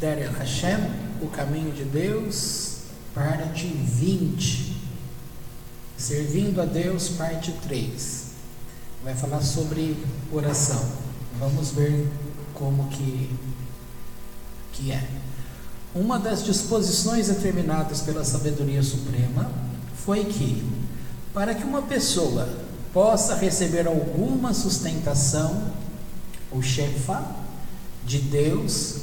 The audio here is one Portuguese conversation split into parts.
Derech Hashem, o caminho de Deus, parte 20. Servindo a Deus, parte 3. Vai falar sobre oração. Vamos ver como que é. Uma das disposições determinadas pela sabedoria suprema foi que, para que uma pessoa possa receber alguma sustentação, ou shefa, de Deus,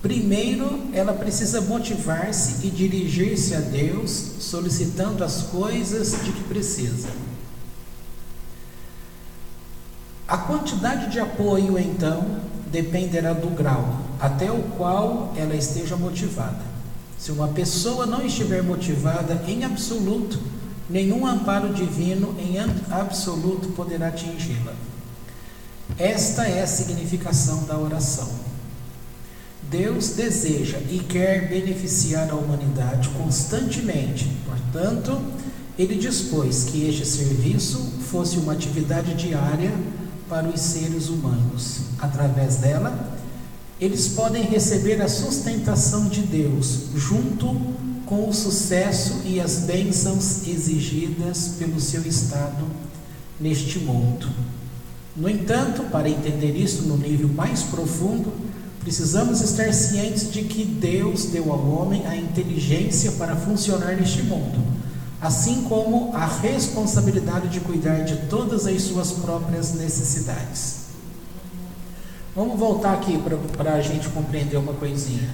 primeiro ela precisa motivar-se e dirigir-se a Deus, solicitando as coisas de que precisa. A quantidade de apoio, então, dependerá do grau até o qual ela esteja motivada. Se uma pessoa não estiver motivada em absoluto, nenhum amparo divino em absoluto poderá atingi-la. Esta é a significação da oração. Deus deseja e quer beneficiar a humanidade constantemente, portanto, Ele dispôs que este serviço fosse uma atividade diária para os seres humanos. Através dela, eles podem receber a sustentação de Deus, junto com o sucesso e as bênçãos exigidas pelo seu estado neste mundo. No entanto, para entender isso no nível mais profundo, precisamos estar cientes de que Deus deu ao homem a inteligência para funcionar neste mundo, assim como a responsabilidade de cuidar de todas as suas próprias necessidades. Vamos voltar aqui para a gente compreender uma coisinha.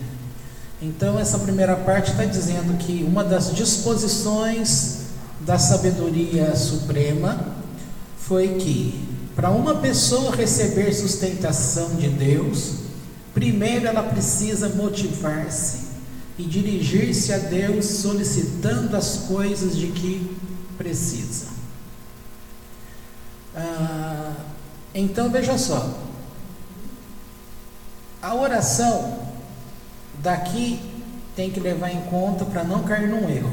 Então, essa primeira parte está dizendo que uma das disposições da sabedoria suprema foi que, para uma pessoa receber sustentação de Deus, primeiro ela precisa motivar-se e dirigir-se a Deus solicitando as coisas de que precisa. Então veja só, a oração daqui tem que levar em conta para não cair num erro.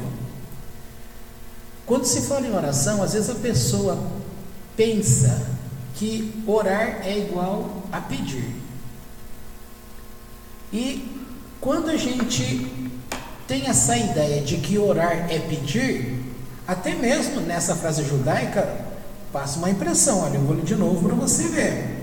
Quando se fala em oração, às vezes a pessoa pensa que orar é igual a pedir. E quando a gente tem essa ideia de que orar é pedir, até mesmo nessa frase judaica, passa uma impressão. Olha, eu vou ler de novo para você ver.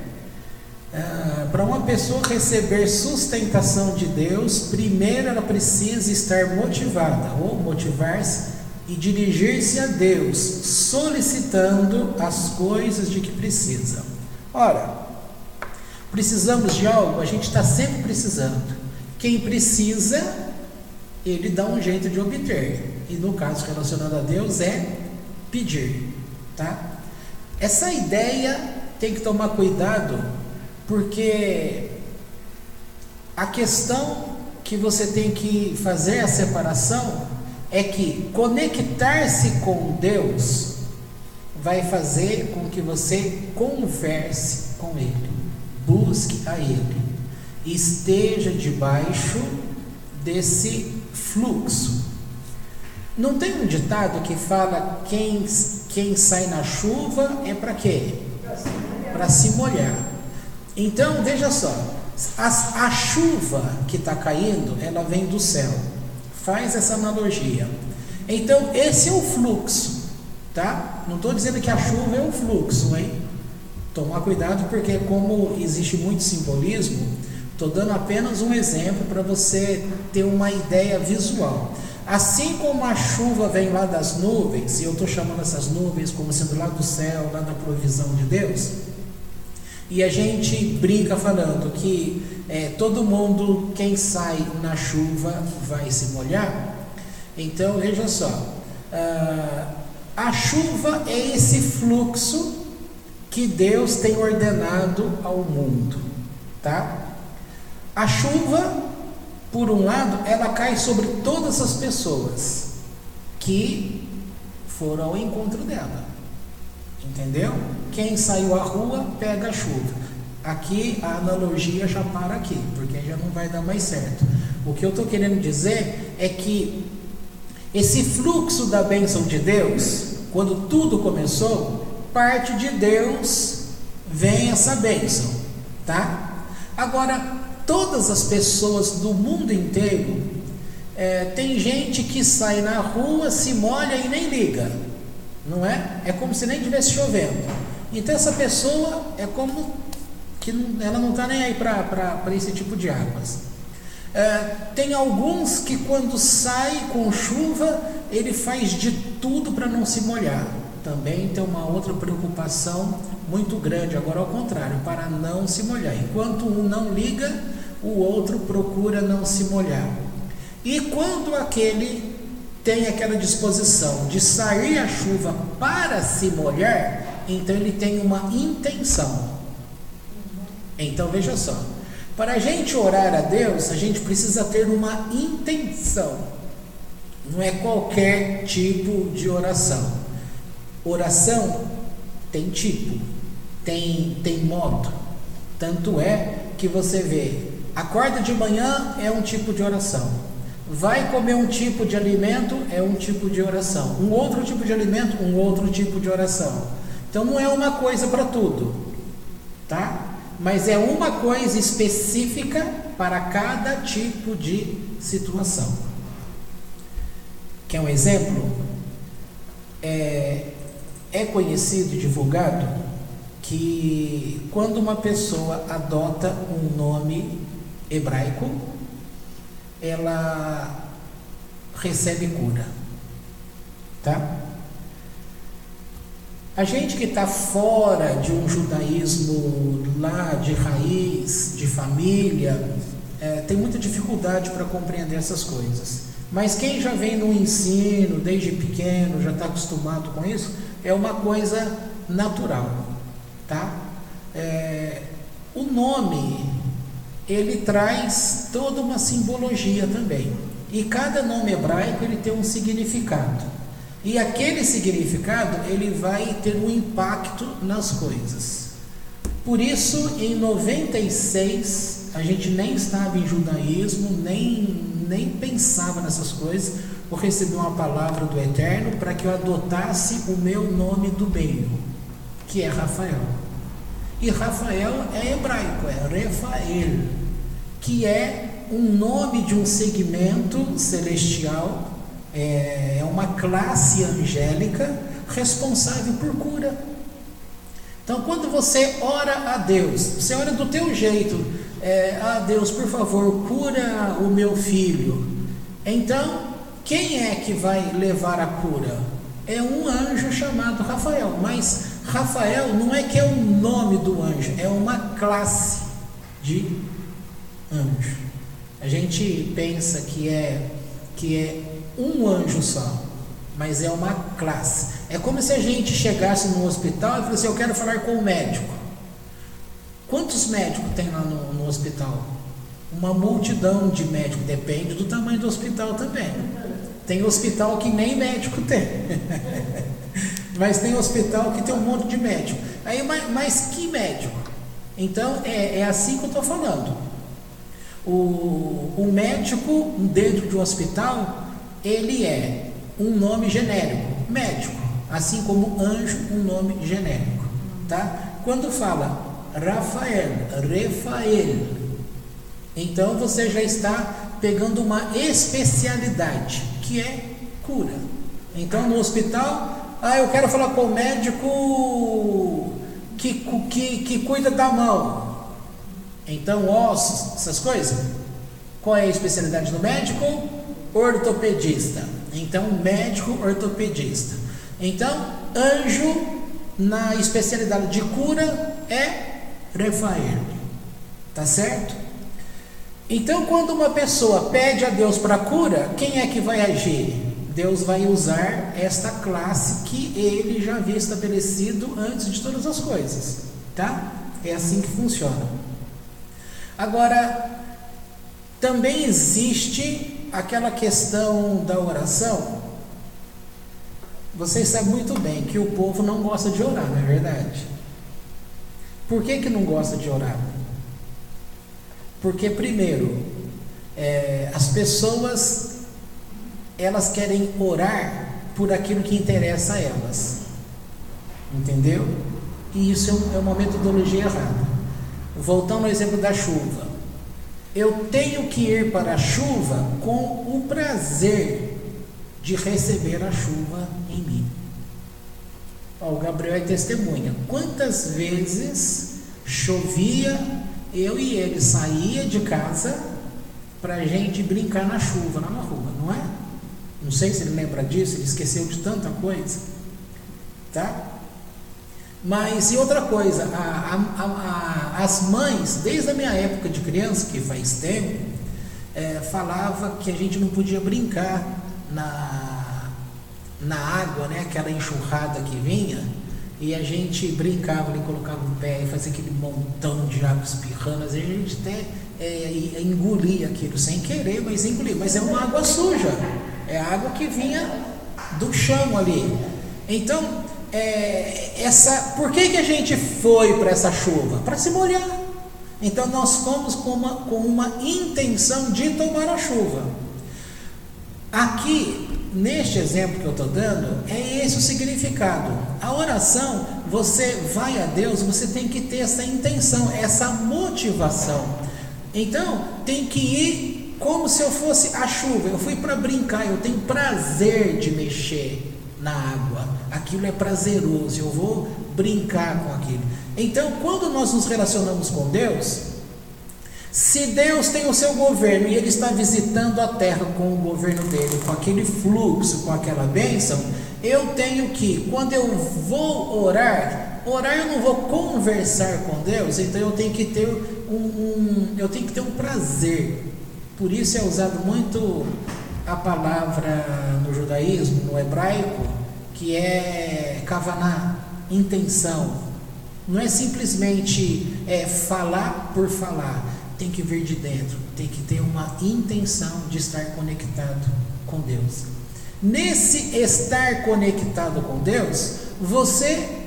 Para uma pessoa receber sustentação de Deus, primeiro ela precisa estar motivada, ou motivar-se e dirigir-se a Deus, solicitando as coisas de que precisa. Ora, precisamos de algo? A gente está sempre precisando. Quem precisa, ele dá um jeito de obter. E no caso relacionado a Deus é pedir, tá? Essa ideia tem que tomar cuidado, porque a questão que você tem que fazer a separação é que conectar-se com Deus vai fazer com que você converse com Ele, busque a Ele, esteja debaixo desse fluxo. Não tem um ditado que fala quem sai na chuva é para quê? Para se molhar. Então veja só, a chuva que está caindo, ela vem do céu. Faz essa analogia. Então esse é o fluxo, tá? Não estou dizendo que a chuva é um fluxo, hein? Tomar cuidado, porque como existe muito simbolismo, estou dando apenas um exemplo para você ter uma ideia visual. Assim como a chuva vem lá das nuvens, e eu estou chamando essas nuvens como sendo lá do céu, lá da provisão de Deus, e a gente brinca falando que todo mundo, quem sai na chuva vai se molhar. Então veja só, a chuva é esse fluxo que Deus tem ordenado ao mundo, tá? A chuva, por um lado, ela cai sobre todas as pessoas que foram ao encontro dela, entendeu? Quem saiu à rua pega a chuva. Aqui a analogia já para aqui, porque já não vai dar mais certo. O que eu estou querendo dizer é que esse fluxo da bênção de Deus, quando tudo começou, parte de Deus vem essa bênção, tá? Agora, todas as pessoas do mundo inteiro, tem gente que sai na rua, se molha e nem liga, não é? É como se nem estivesse chovendo. Então essa pessoa é como que ela não está nem aí para esse tipo de águas. Tem alguns que quando sai com chuva, ele faz de tudo para não se molhar. Também tem uma outra preocupação muito grande, agora ao contrário, para não se molhar. Enquanto um não liga, o outro procura não se molhar. E quando aquele tem aquela disposição de sair a chuva para se molhar, então ele tem uma intenção. Então veja só, para a gente orar a Deus, a gente precisa ter uma intenção. Não é qualquer tipo de oração. Oração tem tipo, tem modo. Tanto é que você vê, acorda de manhã é um tipo de oração, vai comer um tipo de alimento é um tipo de oração, um outro tipo de alimento, um outro tipo de oração. Então não é uma coisa para tudo, tá? Mas é uma coisa específica para cada tipo de situação. Quer um exemplo? É conhecido e divulgado que quando uma pessoa adota um nome hebraico, ela recebe cura, tá? A gente que está fora de um judaísmo lá de raiz, de família, tem muita dificuldade para compreender essas coisas. Mas quem já vem no ensino desde pequeno, já está acostumado com isso, é uma coisa natural, tá? O nome, ele traz toda uma simbologia também. E cada nome hebraico, ele tem um significado. E aquele significado, ele vai ter um impacto nas coisas. Por isso, em 96, a gente nem estava em judaísmo, nem pensava nessas coisas. Eu recebi uma palavra do Eterno para que eu adotasse o meu nome do meio, que é Rafael. E Rafael é hebraico, é Refael, que é um nome de um segmento celestial, é uma classe angélica responsável por cura. Então, quando você ora a Deus, você ora do teu jeito, Deus, por favor, cura o meu filho. Então, quem é que vai levar a cura? É um anjo chamado Rafael, mas Rafael não é que é o nome do anjo, é uma classe de anjo. A gente pensa que é um anjo só, mas é uma classe. É como se a gente chegasse no hospital e falasse: eu quero falar com o médico. Quantos médicos tem lá no hospital? Uma multidão de médicos, depende do tamanho do hospital também. Tem hospital que nem médico tem, mas tem hospital que tem um monte de médico. Aí, mas que médico? Então é assim que eu estou falando. O médico dentro de um hospital, ele é um nome genérico, médico, assim como anjo, um nome genérico, tá? Quando fala Rafael, Refael, então você já está pegando uma especialidade, que é cura. Então no hospital, eu quero falar com o médico que cuida da mão. Então ossos, essas coisas. Qual é a especialidade do médico? Ortopedista. Então médico ortopedista. Então anjo na especialidade de cura é Refael, tá certo? Então quando uma pessoa pede a Deus para cura, quem é que vai agir? Deus vai usar esta classe que ele já havia estabelecido antes de todas as coisas, tá? É assim que funciona. Agora, também existe aquela questão da oração. Vocês sabem muito bem que o povo não gosta de orar, não é verdade? Por que não gosta de orar? Porque, primeiro, as pessoas, elas querem orar por aquilo que interessa a elas, entendeu? E isso é uma metodologia errada. Voltando ao exemplo da chuva, Eu tenho que ir para a chuva com o prazer de receber a chuva em mim. O Gabriel é testemunha. Quantas vezes chovia, eu e ele saía de casa para a gente brincar na chuva, lá na rua, não é? Não sei se ele lembra disso, ele esqueceu de tanta coisa, tá? Mas e outra coisa, as mães, desde a minha época de criança, que faz tempo, falava que a gente não podia brincar na água, né? Aquela enxurrada que vinha, e a gente brincava ali, colocava o pé e fazia aquele montão de água espirrando. Às vezes a gente até engolia aquilo sem querer, mas engolia. Mas é uma água suja, é a água que vinha do chão ali. Então, por que a gente foi para essa chuva? Para se molhar. Então nós fomos com uma intenção de tomar a chuva. Aqui, neste exemplo que eu estou dando, é esse o significado. A oração, você vai a Deus, você tem que ter essa intenção, essa motivação. Então, tem que ir como se eu fosse a chuva. Eu fui para brincar, eu tenho prazer de mexer na água, aquilo é prazeroso, eu vou brincar com aquilo. Então, quando nós nos relacionamos com Deus, se Deus tem o seu governo e Ele está visitando a terra com o governo dele, com aquele fluxo, com aquela bênção, eu tenho que, quando eu vou orar eu não vou conversar com Deus, então eu tenho que ter um prazer. Por isso é usado muito a palavra no judaísmo, no hebraico, que é kavaná, intenção. Não é simplesmente falar por falar, tem que vir de dentro, tem que ter uma intenção de estar conectado com Deus. Nesse estar conectado com Deus, você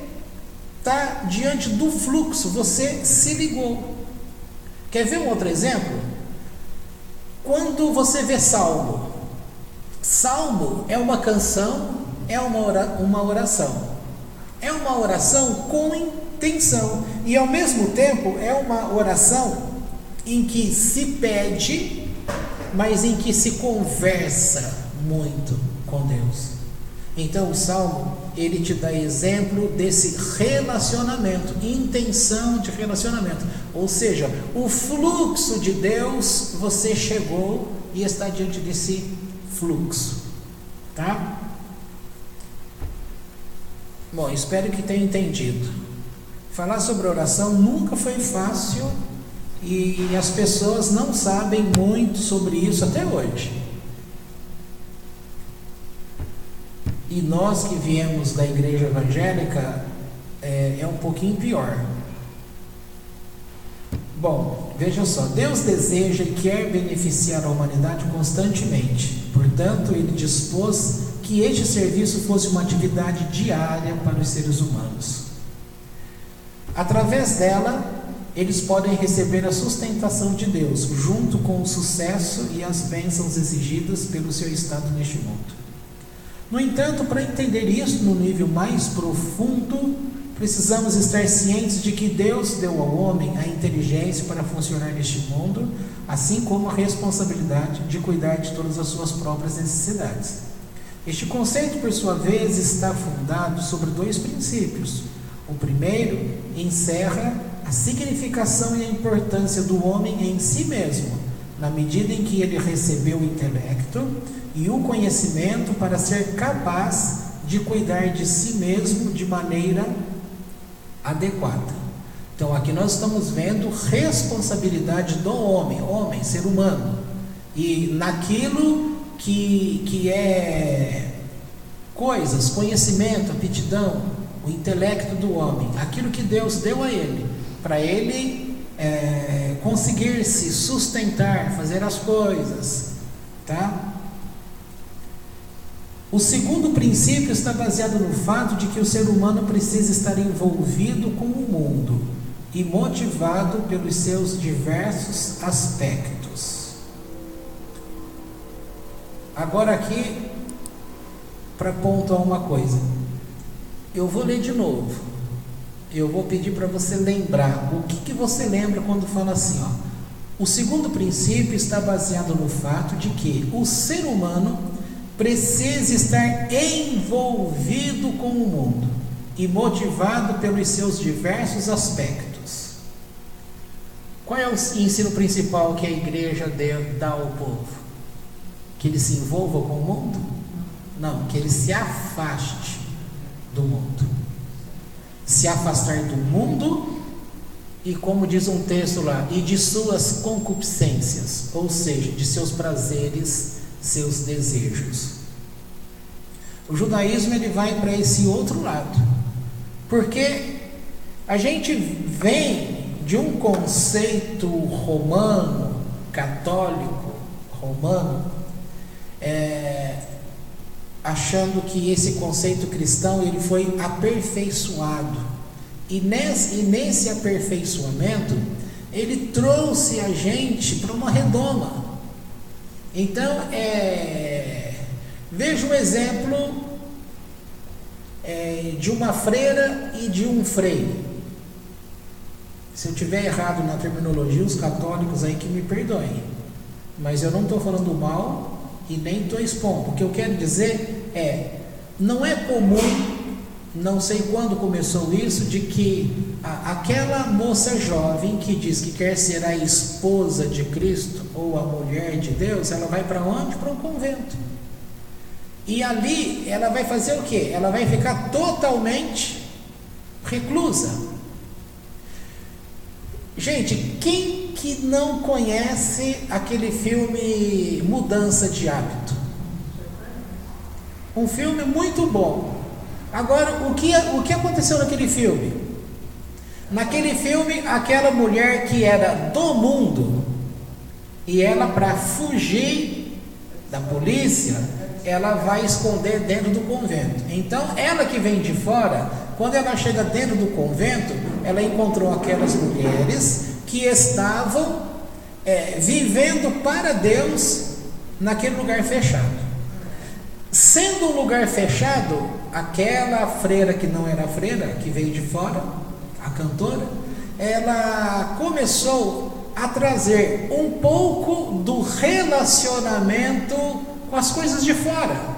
está diante do fluxo, você se ligou. Quer ver um outro exemplo? Quando você vê Salmo é uma canção, é uma oração. É uma oração com intenção. E ao mesmo tempo é uma oração em que se pede, mas em que se conversa muito com Deus. Então o Salmo, ele te dá exemplo desse relacionamento, intenção de relacionamento. Ou seja, o fluxo de Deus, você chegou e está diante desse fluxo, tá? Bom, espero que tenha entendido. Falar sobre oração nunca foi fácil e as pessoas não sabem muito sobre isso até hoje. E nós que viemos da igreja evangélica, é um pouquinho pior. Bom, veja só, Deus deseja e quer beneficiar a humanidade constantemente. Portanto, Ele dispôs que este serviço fosse uma atividade diária para os seres humanos. Através dela, eles podem receber a sustentação de Deus, junto com o sucesso e as bênçãos exigidas pelo seu estado neste mundo. No entanto, para entender isso no nível mais profundo, precisamos estar cientes de que Deus deu ao homem a inteligência para funcionar neste mundo, assim como a responsabilidade de cuidar de todas as suas próprias necessidades. Este conceito, por sua vez, está fundado sobre dois princípios. O primeiro encerra a significação e a importância do homem em si mesmo, na medida em que ele recebeu o intelecto e o conhecimento para ser capaz de cuidar de si mesmo de maneira adequada. Então aqui nós estamos vendo responsabilidade do homem, ser humano, e naquilo que é coisas, conhecimento, aptidão, o intelecto do homem, aquilo que Deus deu a ele, para ele conseguir se sustentar, fazer as coisas, tá? O segundo princípio está baseado no fato de que o ser humano precisa estar envolvido com o mundo e motivado pelos seus diversos aspectos. Agora aqui, para pontuar uma coisa, eu vou ler de novo. Eu vou pedir para você lembrar. O que você lembra quando fala assim, ó? O segundo princípio está baseado no fato de que o ser humano precisa estar envolvido com o mundo e motivado pelos seus diversos aspectos. Qual é o ensino principal que a igreja dá ao povo? Que ele se envolva com o mundo? Não, que ele se afaste do mundo. Se afastar do mundo e, como diz um texto lá, e de suas concupiscências, ou seja, de seus prazeres, seus desejos. O judaísmo ele vai para esse outro lado, porque a gente vem de um conceito romano, católico, romano, achando que esse conceito cristão ele foi aperfeiçoado, e nesse aperfeiçoamento ele trouxe a gente para uma redoma. Então veja um exemplo de uma freira e de um freio. Se eu tiver errado na terminologia, os católicos aí que me perdoem, mas eu não estou falando mal e nem estou expondo. O que eu quero dizer não é comum, não sei quando começou isso, de que aquela moça jovem que diz que quer ser a esposa de Cristo ou a mulher de Deus, ela vai para onde? Para um convento. E ali ela vai fazer o quê? Ela vai ficar totalmente reclusa. Gente, quem que não conhece aquele filme Mudança de Hábito? Um filme muito bom. Agora, o que aconteceu naquele filme? Naquele filme, aquela mulher que era do mundo, e ela, para fugir da polícia, ela vai esconder dentro do convento. Então, ela que vem de fora, quando ela chega dentro do convento, ela encontrou aquelas mulheres que estavam vivendo para Deus naquele lugar fechado. Sendo um lugar fechado, aquela freira que não era freira, que veio de fora, a cantora, ela começou a trazer um pouco do relacionamento com as coisas de fora,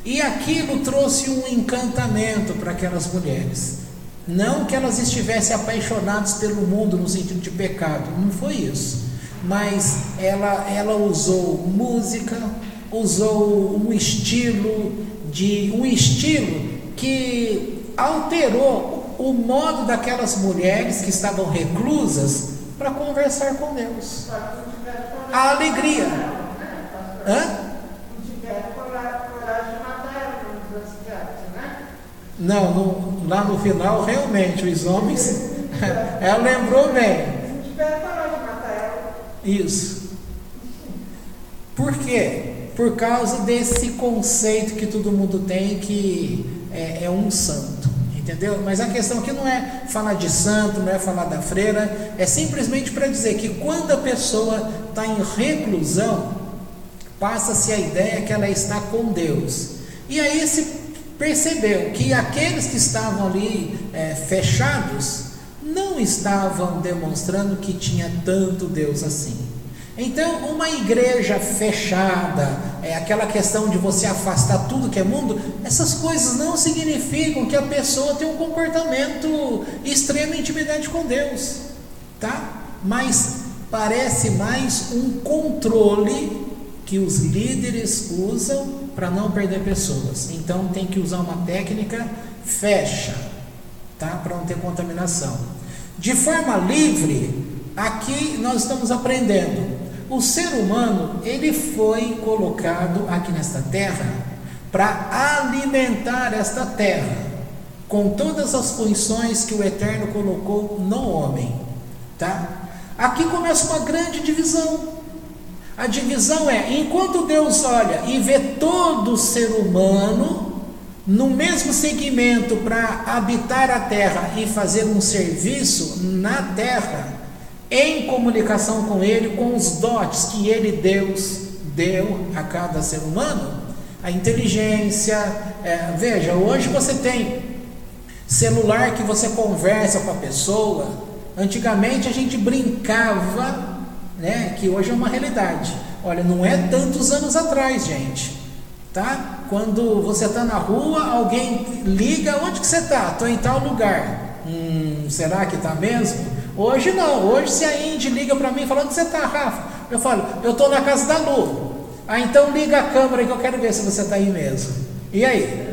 e aquilo trouxe um encantamento para aquelas mulheres. Não que elas estivessem apaixonadas pelo mundo no sentido de pecado, não foi isso, mas ela usou música, usou um estilo que alterou o modo daquelas mulheres que estavam reclusas para conversar com Deus. A alegria. Não, lá no final, realmente, os homens, ela lembrou bem. Isso. Por quê? Por causa desse conceito que todo mundo tem, que é um santo, entendeu? Mas a questão aqui não é falar de santo, não é falar da freira, é simplesmente para dizer que quando a pessoa está em reclusão, passa-se a ideia que ela está com Deus. E aí se percebeu que aqueles que estavam ali fechados não estavam demonstrando que tinha tanto Deus assim. Então, uma igreja fechada, aquela questão de você afastar tudo que é mundo, essas coisas não significam que a pessoa tem um comportamento extremo em intimidade com Deus, tá? Mas parece mais um controle que os líderes usam para não perder pessoas. Então tem que usar uma técnica fecha, tá? Para não ter contaminação. De forma livre, aqui nós estamos aprendendo. O ser humano, ele foi colocado aqui nesta terra para alimentar esta terra com todas as funções que o Eterno colocou no homem, tá? Aqui começa uma grande divisão. A divisão enquanto Deus olha e vê todo ser humano no mesmo segmento para habitar a terra e fazer um serviço na terra, em comunicação com Ele, com os dotes que Ele, Deus, deu a cada ser humano, a inteligência, veja, hoje você tem celular que você conversa com a pessoa. Antigamente a gente brincava né, que hoje é uma realidade. Olha, não é tantos anos atrás, gente, tá? Quando você está na rua, alguém liga, onde que você está? Estou em tal lugar. Será que está mesmo? Hoje não, hoje se a Indy liga para mim falando, onde você está, Rafa? Eu falo, eu estou na casa da Lu. Então liga a câmera que eu quero ver se você está aí mesmo. E aí?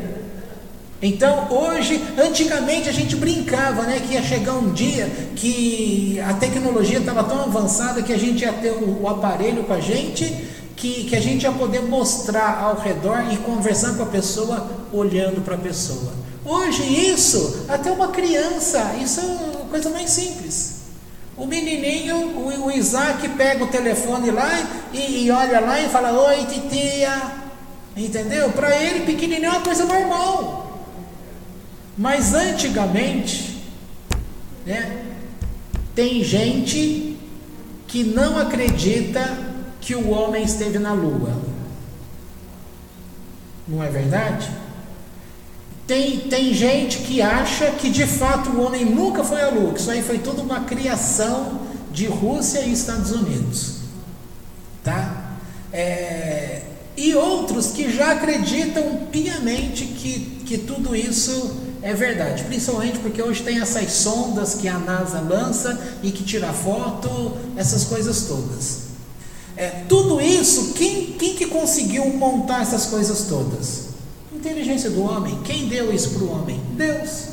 Então hoje, antigamente a gente brincava, né, que ia chegar um dia que a tecnologia estava tão avançada que a gente ia ter o aparelho com a gente, que a gente ia poder mostrar ao redor e conversar com a pessoa olhando para a pessoa. Hoje isso, até uma criança, isso é uma coisa mais simples. O menininho, o Isaac pega o telefone lá e olha lá e fala, oi titia, entendeu? Para ele pequenininho é uma coisa normal. Mas antigamente, né, tem gente que não acredita que o homem esteve na lua. Não é verdade? Tem gente que acha que de fato o homem nunca foi à lua, que isso aí foi tudo uma criação de Rússia e Estados Unidos, tá? E outros que já acreditam piamente que tudo isso é verdade, principalmente porque hoje tem essas sondas que a NASA lança e que tira foto, essas coisas todas. Tudo isso, quem que conseguiu montar essas coisas todas? Inteligência do homem. Quem deu isso para o homem? Deus.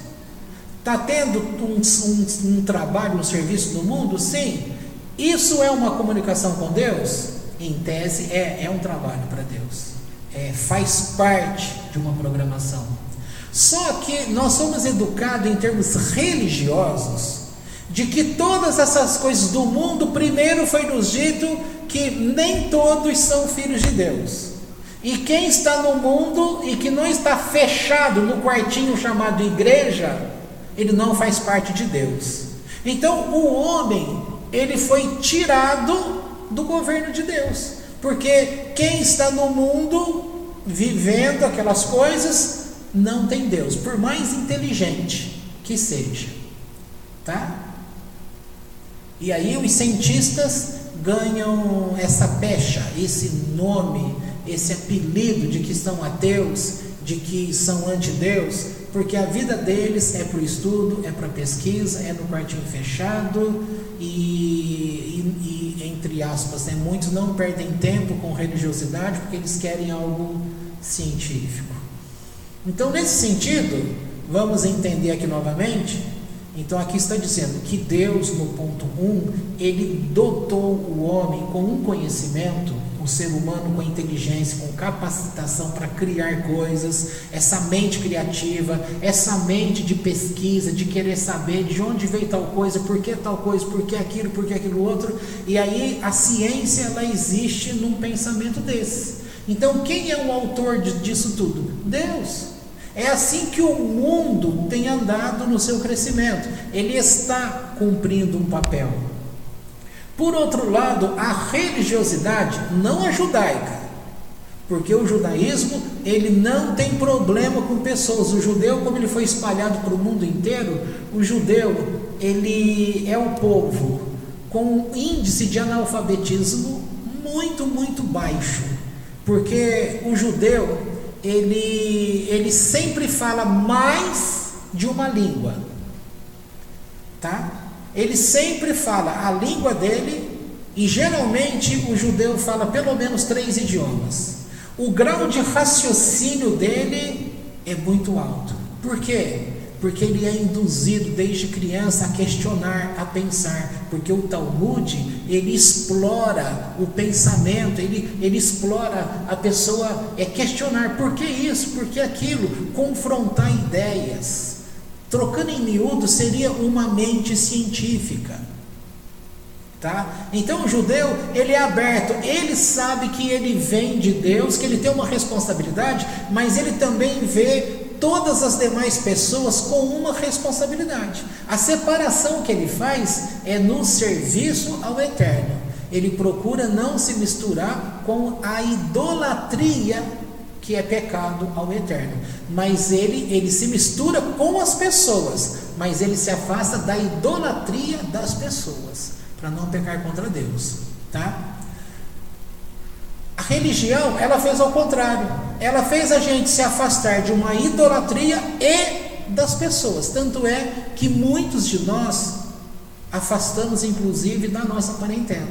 Está tendo um trabalho, um serviço no mundo? Sim. Isso é uma comunicação com Deus? Em tese é um trabalho para Deus. Faz parte de uma programação. Só que nós somos educados em termos religiosos de que todas essas coisas do mundo, primeiro foi nos dito que nem todos são filhos de Deus. E quem está no mundo e que não está fechado no quartinho chamado igreja, ele não faz parte de Deus. Então o homem, ele foi tirado do governo de Deus, porque quem está no mundo vivendo aquelas coisas não tem Deus, por mais inteligente que seja, tá? E aí os cientistas ganham essa pecha, esse nome, esse apelido de que são ateus, de que são anti-Deus, porque a vida deles é para o estudo, é para pesquisa, é no quartinho fechado e entre aspas, né, muitos não perdem tempo com religiosidade porque eles querem algo científico. Então, nesse sentido, vamos entender aqui novamente. Então, aqui está dizendo que Deus, no ponto 1, ele dotou o homem com um conhecimento, o ser humano com inteligência, com capacitação para criar coisas, essa mente criativa, essa mente de pesquisa, de querer saber de onde veio tal coisa, por que tal coisa, por que aquilo outro, e aí a ciência, ela existe num pensamento desse. Então, quem é o autor disso tudo? Deus. É assim que o mundo tem andado no seu crescimento. Ele está cumprindo um papel. Por outro lado, a religiosidade, não a judaica, porque o judaísmo, ele não tem problema com pessoas. O judeu, como ele foi espalhado para o mundo inteiro, o judeu, ele é o povo com um índice de analfabetismo muito, muito baixo, porque o judeu, ele sempre fala mais de uma língua, tá? Ele sempre fala a língua dele, e geralmente o judeu fala pelo menos 3 idiomas. O grau de raciocínio dele é muito alto. Por quê? Porque ele é induzido desde criança a questionar, a pensar, porque o Talmud, ele explora o pensamento, ele explora a pessoa questionar, por que isso, por que aquilo, confrontar ideias. Trocando em miúdo, seria uma mente científica, tá? Então o judeu, ele é aberto, ele sabe que ele vem de Deus, que ele tem uma responsabilidade, mas ele também vê todas as demais pessoas com uma responsabilidade. A separação que ele faz é no serviço ao Eterno. Ele procura não se misturar com a idolatria, que é pecado ao Eterno. Mas ele se mistura com as pessoas, mas ele se afasta da idolatria das pessoas, para não pecar contra Deus. tá? A religião, ela fez ao contrário. Ela fez a gente se afastar de uma idolatria e das pessoas. Tanto é que muitos de nós afastamos, inclusive, da nossa parentela.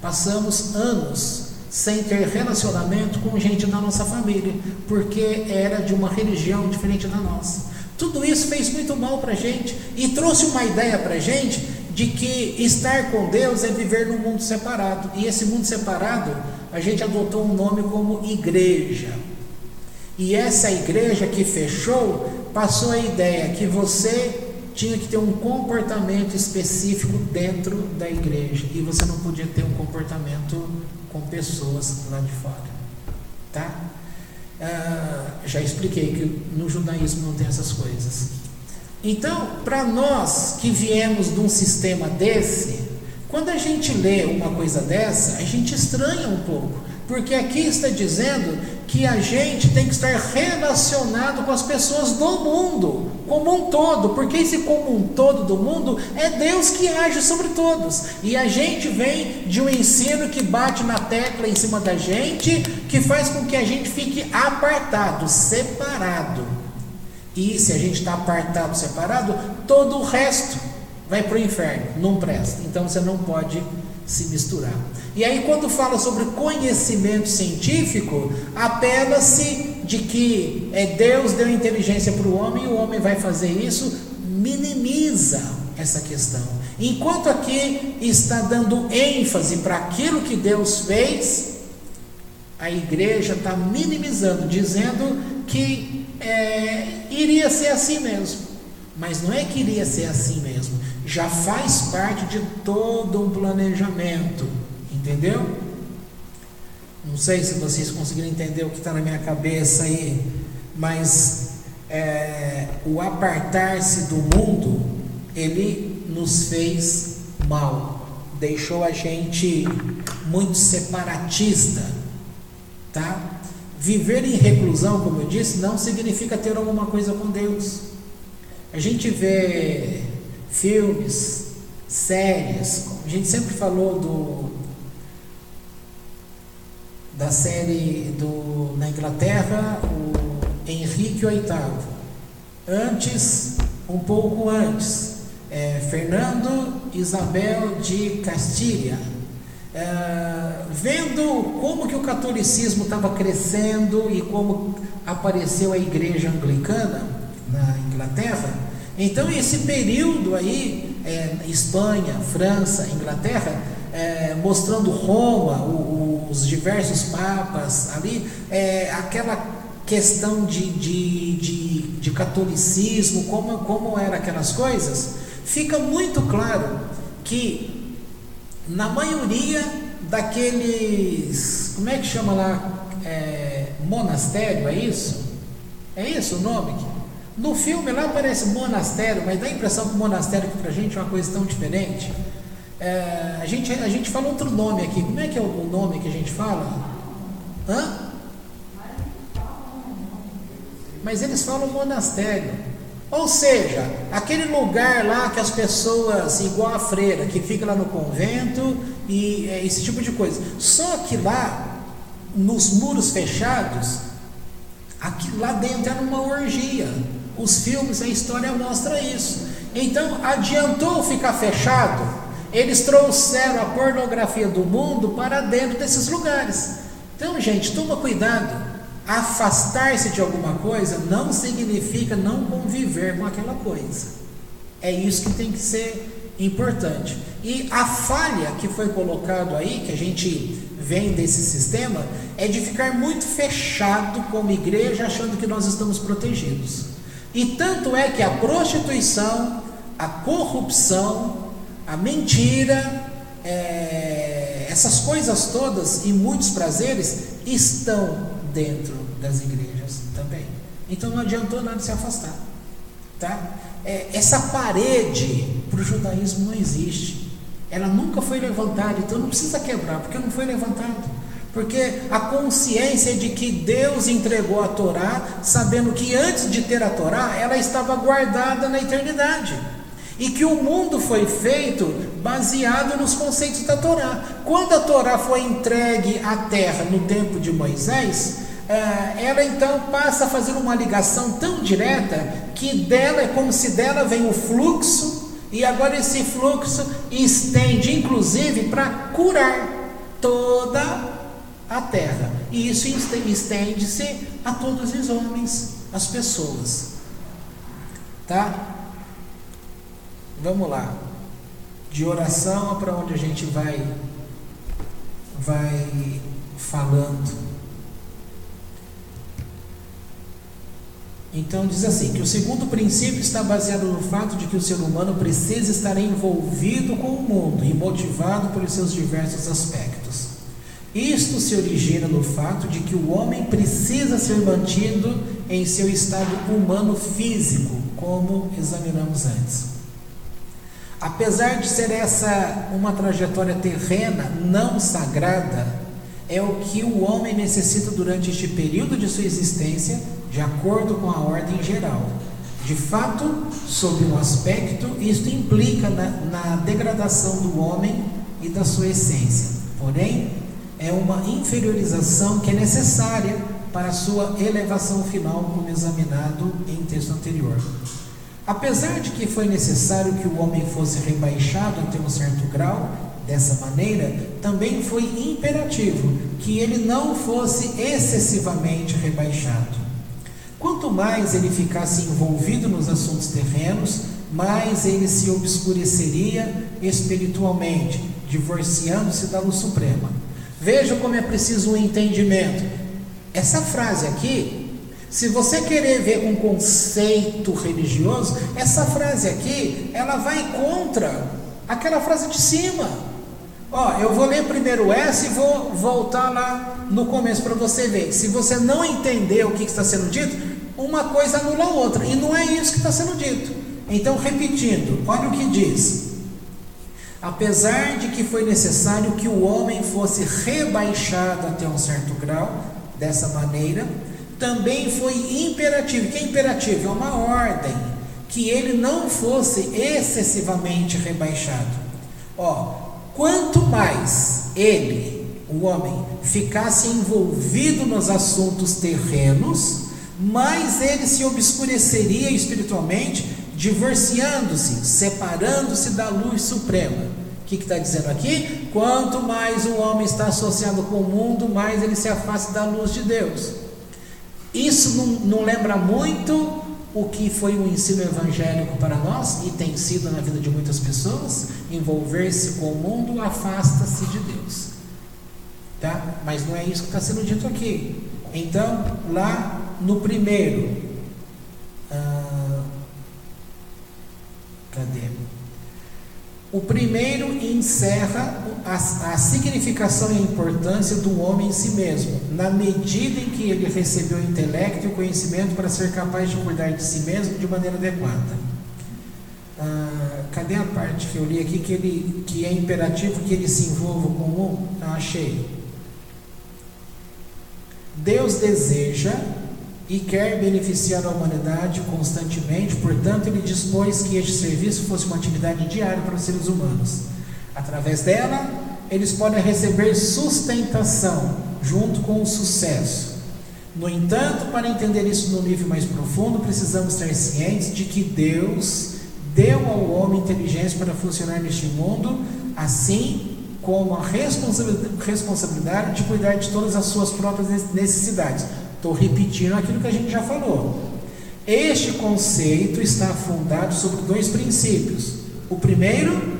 Passamos anos sem ter relacionamento com gente da nossa família, porque era de uma religião diferente da nossa. Tudo isso fez muito mal para a gente e trouxe uma ideia para a gente de que estar com Deus é viver num mundo separado. E esse mundo separado, a gente adotou um nome como igreja. E essa igreja que fechou, passou a ideia que você tinha que ter um comportamento específico dentro da igreja. E você não podia ter um comportamento com pessoas lá de fora. Tá? Já expliquei que no judaísmo não tem essas coisas. Então, para nós que viemos de um sistema desse, quando a gente lê uma coisa dessa, a gente estranha um pouco, porque aqui está dizendo que a gente tem que estar relacionado com as pessoas do mundo, como um todo, porque esse como um todo do mundo é Deus que age sobre todos, e a gente vem de um ensino que bate na tecla em cima da gente, que faz com que a gente fique apartado, separado. E se a gente está apartado, separado, todo o resto vai para o inferno, não presta. Então você não pode se misturar. E aí quando fala sobre conhecimento científico, apela-se de que Deus deu inteligência para o homem e o homem vai fazer isso, minimiza essa questão. Enquanto aqui está dando ênfase para aquilo que Deus fez, a igreja está minimizando, dizendo que iria ser assim mesmo. Mas não é que iria ser assim mesmo, já faz parte de todo um planejamento, entendeu? Não sei se vocês conseguiram entender o que está na minha cabeça aí, mas o apartar-se do mundo, ele nos fez mal, deixou a gente muito separatista, tá? Viver em reclusão, como eu disse, não significa ter alguma coisa com Deus. A gente vê filmes, séries, a gente sempre falou da série na Inglaterra, o Henrique VIII. Antes, um pouco antes, Fernando Isabel de Castilha. Vendo como que o catolicismo estava crescendo e como apareceu a igreja anglicana na Inglaterra. Então esse período aí, Espanha, França, Inglaterra, mostrando Roma, os diversos papas ali, aquela questão de catolicismo, como eram aquelas coisas, fica muito claro que na maioria daqueles, como é que chama lá, monastério, é isso? É isso o nome? No filme lá parece monastério, mas dá a impressão que o monastério que pra gente é uma coisa tão diferente. A gente fala outro nome aqui. Como é que é o nome que a gente fala? Mas eles falam monastério. Ou seja, aquele lugar lá que as pessoas, igual a freira, que fica lá no convento e esse tipo de coisa. Só que lá, nos muros fechados, aqui lá dentro era uma orgia. Os filmes, a história mostra isso. Então, adiantou ficar fechado? Eles trouxeram a pornografia do mundo para dentro desses lugares. Então, gente, toma cuidado. Afastar-se de alguma coisa não significa não conviver com aquela coisa. É isso que tem que ser importante. E a falha que foi colocado aí, que a gente vem desse sistema, é de ficar muito fechado como igreja, achando que nós estamos protegidos. E tanto é que a prostituição, a corrupção, a mentira, essas coisas todas e muitos prazeres estão dentro das igrejas também. Então não adiantou nada se afastar, tá? Essa parede para o judaísmo não existe, ela nunca foi levantada, então não precisa quebrar, porque não foi levantado, porque a consciência de que Deus entregou a Torá, sabendo que antes de ter a Torá, ela estava guardada na eternidade, E que o mundo foi feito baseado nos conceitos da Torá. Quando a Torá foi entregue à terra no tempo de Moisés, ela então passa a fazer uma ligação tão direta que dela é como se dela vem o fluxo, e agora esse fluxo estende inclusive para curar toda a terra. E isso estende-se a todos os homens, as pessoas. Tá? Vamos lá. De oração para onde a gente vai falando. Então diz assim, que o segundo princípio está baseado no fato de que o ser humano precisa estar envolvido com o mundo e motivado pelos seus diversos aspectos. Isto se origina no fato de que o homem precisa ser mantido em seu estado humano físico, como examinamos antes. Apesar de ser essa uma trajetória terrena não sagrada, é o que o homem necessita durante este período de sua existência, de acordo com a ordem geral. De fato, sob um aspecto, isto implica na degradação do homem e da sua essência. Porém, é uma inferiorização que é necessária para a sua elevação final, como examinado em texto anterior. Apesar de que foi necessário que o homem fosse rebaixado até um certo grau, dessa maneira, também foi imperativo que ele não fosse excessivamente rebaixado. Quanto mais ele ficasse envolvido nos assuntos terrenos, mais ele se obscureceria espiritualmente, divorciando-se da luz suprema. Veja como é preciso um entendimento. Essa frase aqui, se você querer ver um conceito religioso, essa frase aqui, ela vai contra aquela frase de cima. Eu vou ler primeiro essa e vou voltar lá no começo para você ver. Se você não entender o que está sendo dito, uma coisa anula a outra, e não é isso que está sendo dito. Então, repetindo, olha o que diz: apesar de que foi necessário que o homem fosse rebaixado até um certo grau, dessa maneira, também foi imperativo. Que é imperativo? É uma ordem, que ele não fosse excessivamente rebaixado. Quanto mais ele, o homem, ficasse envolvido nos assuntos terrenos, mais ele se obscureceria espiritualmente, divorciando-se, separando-se da luz suprema. O que está dizendo aqui? Quanto mais o homem está associado com o mundo, mais ele se afasta da luz de Deus. Isso não lembra muito o que foi o ensino evangélico para nós, e tem sido na vida de muitas pessoas? Envolver-se com o mundo afasta-se de Deus. Tá? Mas não é isso que está sendo dito aqui. Então, lá no primeiro, cadê? O primeiro encerra a significação e a importância do homem em si mesmo, na medida em que ele recebeu o intelecto e o conhecimento para ser capaz de cuidar de si mesmo de maneira adequada. Cadê a parte que eu li aqui que é imperativo que ele se envolva com o mundo? Achei. Deus deseja e quer beneficiar a humanidade constantemente, portanto ele dispôs que este serviço fosse uma atividade diária para os seres humanos. Através dela, eles podem receber sustentação, junto com o sucesso. No entanto, para entender isso no nível mais profundo, precisamos estar cientes de que Deus deu ao homem inteligência para funcionar neste mundo, assim como a responsabilidade de cuidar de todas as suas próprias necessidades. Estou repetindo aquilo que a gente já falou. Este conceito está fundado sobre dois princípios. O primeiro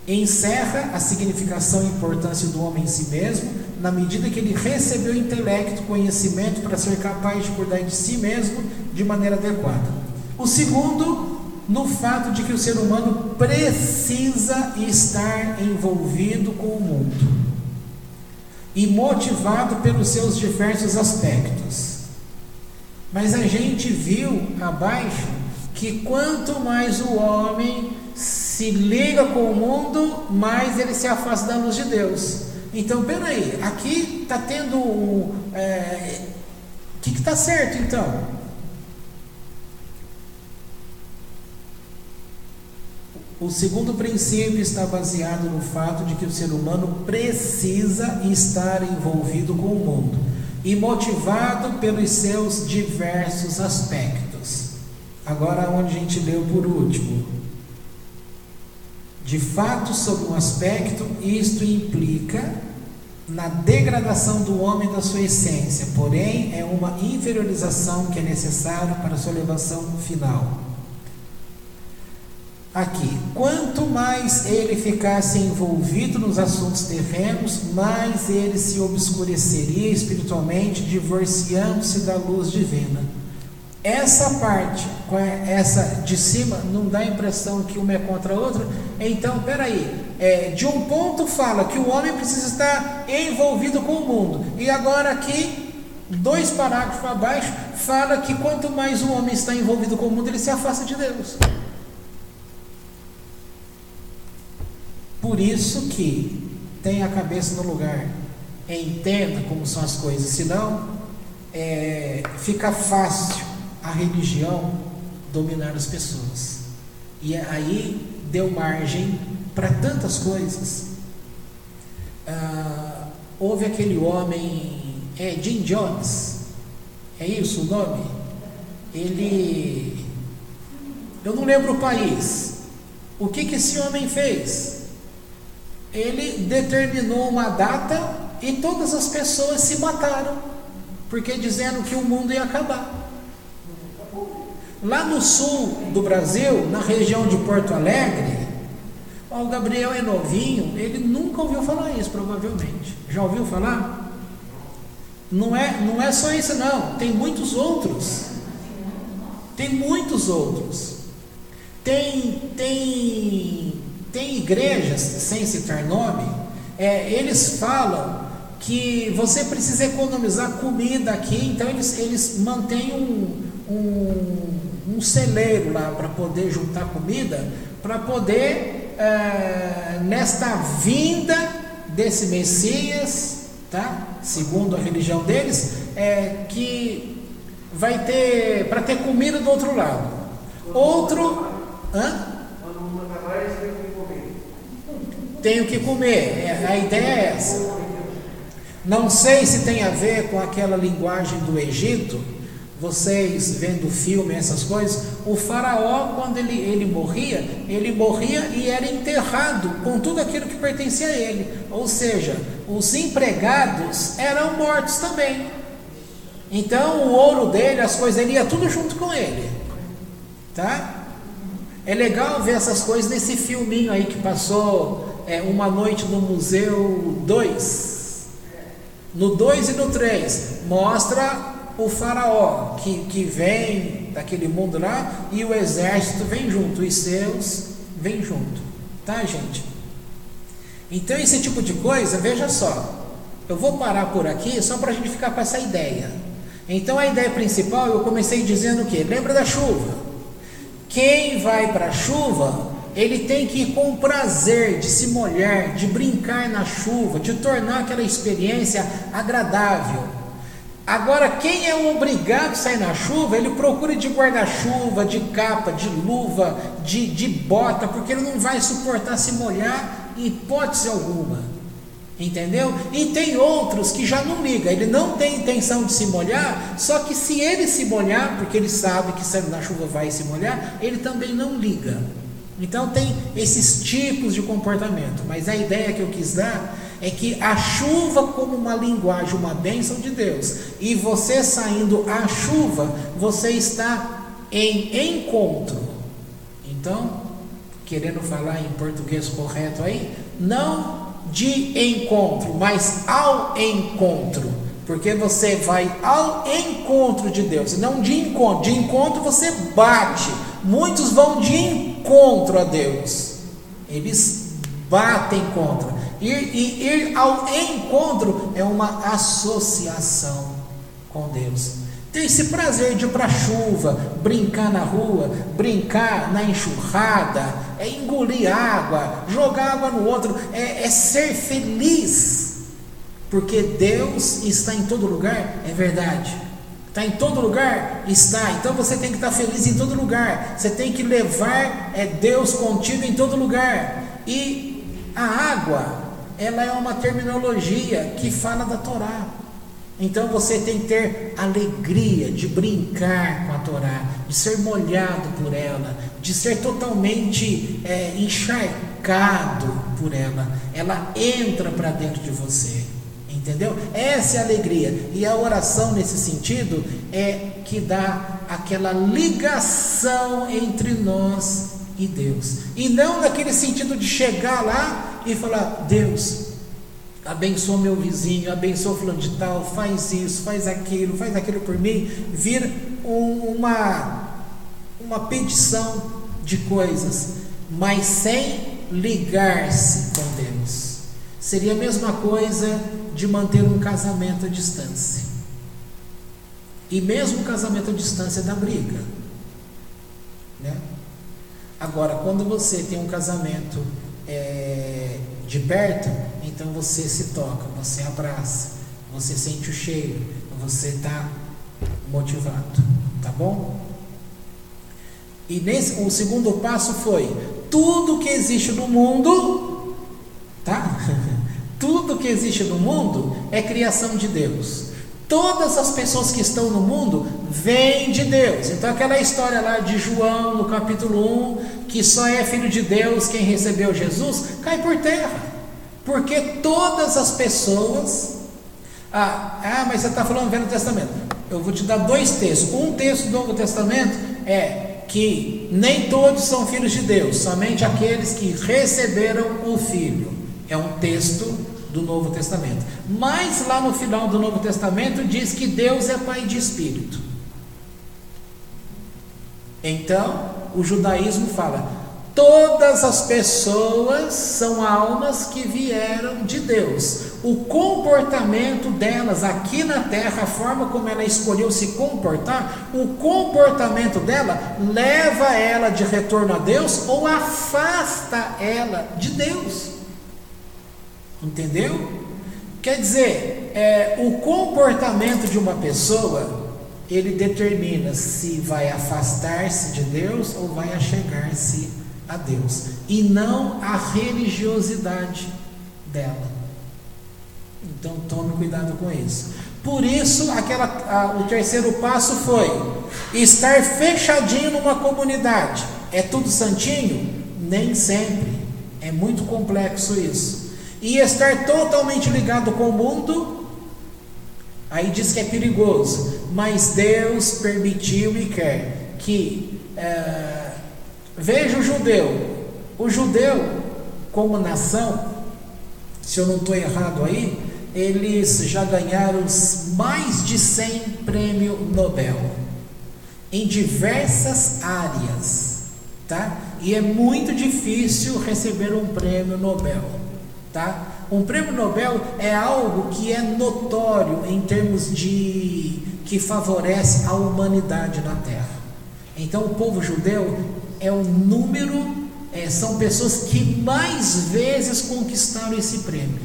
encerra a significação e importância do homem em si mesmo, na medida que ele recebeu intelecto, conhecimento para ser capaz de cuidar de si mesmo de maneira adequada. O segundo, no fato de que o ser humano precisa estar envolvido com o mundo e motivado pelos seus diversos aspectos. Mas a gente viu abaixo que quanto mais o homem se liga com o mundo, mais ele se afasta da luz de Deus. Então, peraí, aqui está tendo o que está certo, então? O segundo princípio está baseado no fato de que o ser humano precisa estar envolvido com o mundo e motivado pelos seus diversos aspectos. Agora, onde a gente leu por último, de fato, sob um aspecto, isto implica na degradação do homem da sua essência, porém é uma inferiorização que é necessária para a sua elevação final. Aqui, quanto mais ele ficasse envolvido nos assuntos terrenos, mais ele se obscureceria espiritualmente, divorciando-se da luz divina. Essa parte, essa de cima, não dá a impressão que uma é contra a outra. Então, peraí, de um ponto fala que o homem precisa estar envolvido com o mundo, e agora aqui, 2 parágrafos abaixo, fala que quanto mais o homem está envolvido com o mundo, ele se afasta de Deus. Por isso que tenha a cabeça no lugar, entenda como são as coisas, senão fica fácil a religião dominar as pessoas, e aí deu margem para tantas coisas. Houve aquele homem, Jim Jones, é isso o nome? Eu não lembro o país. O que esse homem fez? Ele determinou uma data e todas as pessoas se mataram, porque dizendo que o mundo ia acabar. Lá no sul do Brasil, na região de Porto Alegre, o Gabriel é novinho, ele nunca ouviu falar isso, provavelmente. Já ouviu falar? Não é só isso não, tem muitos outros. Tem igrejas, sem citar nome, eles falam que você precisa economizar comida aqui, então eles mantêm um celeiro lá para poder juntar comida, para poder, nesta vinda desse Messias, tá? Segundo a religião deles, que vai ter, para ter comida do outro lado. Tenho que comer, a ideia é essa. Não sei se tem a ver com aquela linguagem do Egito. Vocês vendo filme, essas coisas, o faraó, quando ele morria e era enterrado com tudo aquilo que pertencia a ele. Ou seja, os empregados eram mortos também. Então o ouro dele, as coisas dele, ia tudo junto com ele, tá? É legal ver essas coisas nesse filminho aí que passou, Uma Noite no Museu 2. No 2 e no 3 mostra o faraó que vem daquele mundo lá, e o exército vem junto, os seus vem junto, tá, gente? Então esse tipo de coisa, veja só, eu vou parar por aqui só para a gente ficar com essa ideia. Então a ideia principal, eu comecei dizendo o quê? Lembra da chuva? Quem vai para a chuva, ele tem que ir com prazer de se molhar, de brincar na chuva, de tornar aquela experiência agradável. Agora, quem é obrigado a sair na chuva, ele procura de guarda-chuva, de capa, de luva, de bota, porque ele não vai suportar se molhar em hipótese alguma, entendeu? E tem outros que já não ligam, ele não tem intenção de se molhar, só que se ele se molhar, porque ele sabe que saindo na chuva vai se molhar, ele também não liga. Então tem esses tipos de comportamento, mas a ideia que eu quis dar é que a chuva como uma linguagem, uma bênção de Deus, e você saindo à chuva, você está em encontro. Então, querendo falar em português correto aí, não de encontro, mas ao encontro, porque você vai ao encontro de Deus, não de encontro. De encontro você bate, muitos vão de encontro a Deus, eles batem contra. Ir ao encontro é uma associação com Deus. Ter esse prazer de ir para a chuva, brincar na rua, brincar na enxurrada, engolir água, jogar água no outro, é ser feliz, porque Deus está em todo lugar, é verdade. Está em todo lugar? Está. Então você tem que estar feliz em todo lugar. Você tem que levar Deus contigo em todo lugar. E a água, ela é uma terminologia que fala da Torá. Então você tem que ter alegria de brincar com a Torá, de ser molhado por ela, de ser totalmente encharcado por ela. Ela entra para dentro de você. Entendeu? Essa é a alegria. E a oração nesse sentido é que dá aquela ligação entre nós e Deus. E não naquele sentido de chegar lá e falar: Deus, abençoa meu vizinho, abençoa fulano de tal, faz isso, faz aquilo por mim. Vira uma petição de coisas, mas sem ligar-se com Deus. Seria a mesma coisa de manter um casamento à distância. E mesmo o casamento à distância dá briga, né? Agora, quando você tem um casamento de perto, então você se toca, você abraça, você sente o cheiro, você está motivado, tá bom? E o segundo passo foi: tudo que existe no mundo, tá? Tudo que existe no mundo é criação de Deus. Todas as pessoas que estão no mundo vêm de Deus. Então aquela história lá de João no capítulo 1, que só é filho de Deus quem recebeu Jesus, cai por terra. Porque todas as pessoas... mas você está falando do Velho Testamento. Eu vou te dar 2 textos. Um texto do Novo Testamento é que nem todos são filhos de Deus, somente aqueles que receberam o Filho. É um texto do Novo Testamento. Mas lá no final do Novo Testamento diz que Deus é Pai de Espírito. Então o judaísmo fala: todas as pessoas são almas que vieram de Deus. O comportamento delas aqui na terra, a forma como ela escolheu se comportar, o comportamento dela leva ela de retorno a Deus ou afasta ela de Deus. Entendeu? Quer dizer, o comportamento de uma pessoa, ele determina se vai afastar-se de Deus ou vai achegar-se a Deus, e não a religiosidade dela. Então tome cuidado com isso. Por isso o terceiro passo foi estar fechadinho numa comunidade. É tudo santinho? Nem sempre. É muito complexo isso. E estar totalmente ligado com o mundo, aí diz que é perigoso, mas Deus permitiu e quer que veja o judeu como nação, se eu não estou errado aí, eles já ganharam mais de 100 prêmios Nobel em diversas áreas, tá? E é muito difícil receber um prêmio Nobel, tá? Um prêmio Nobel é algo que é notório em termos de que favorece a humanidade na Terra. Então o povo judeu é um número, são pessoas que mais vezes conquistaram esse prêmio.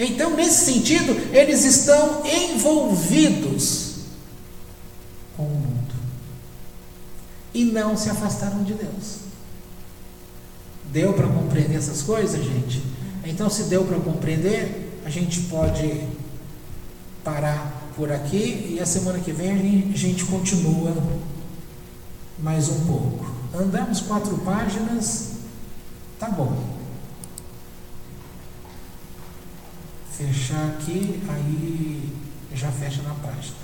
Então, nesse sentido, eles estão envolvidos com o mundo e não se afastaram de Deus. Deu para compreender essas coisas, gente? Então, se deu para compreender, a gente pode parar por aqui e a semana que vem a gente continua mais um pouco. Andamos 4 páginas, tá bom. Fechar aqui, aí já fecha na página.